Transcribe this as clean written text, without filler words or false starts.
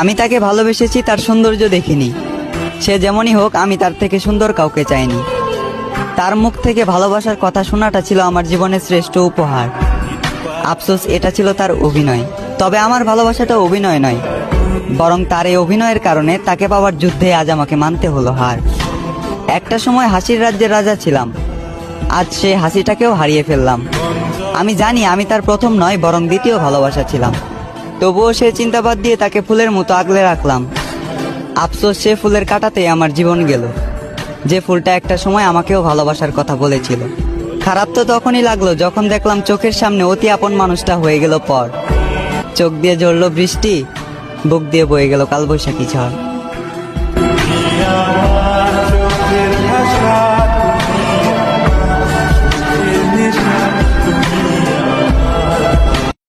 আমি তাকে ভালোবেসেছি তার সৌন্দর্য দেখিনি। সে যেমনই হোক, আমি তার থেকে সুন্দর কাউকে চাইনি। তার মুখ থেকে ভালোবাসার কথা শোনাটা ছিল আমার জীবনের শ্রেষ্ঠ উপহার। আফসোস, এটা ছিল তার অভিনয়। তবে আমার ভালোবাসাটা অভিনয় নয়, বরং তার এই অভিনয়ের কারণে তাকে পাওয়ার যুদ্ধে আজ আমাকে মানতে হলো হার। একটা সময় হাসির রাজ্যের রাজা ছিলাম, আজ সে হাসিটাকেও হারিয়ে ফেললাম। আমি জানি আমি তার প্রথম নয়, বরং দ্বিতীয় ভালোবাসা ছিলাম। তবুও সে চিন্তাবাদ দিয়ে তাকে ফুলের মতো আগলে রাখলাম। আফসোস, সে ফুলের কাঁটাতেই আমার জীবন গেল, যে ফুলটা একটা সময় আমাকেও ভালোবাসার কথা বলেছিল। খারাপ তো তখনই লাগলো যখন দেখলাম চোখের সামনে অতি আপন মানুষটা হয়ে গেল পর। চোখ দিয়ে ঝরলো বৃষ্টি, বুক দিয়ে বয়ে গেল কালবৈশাখী ঝড়।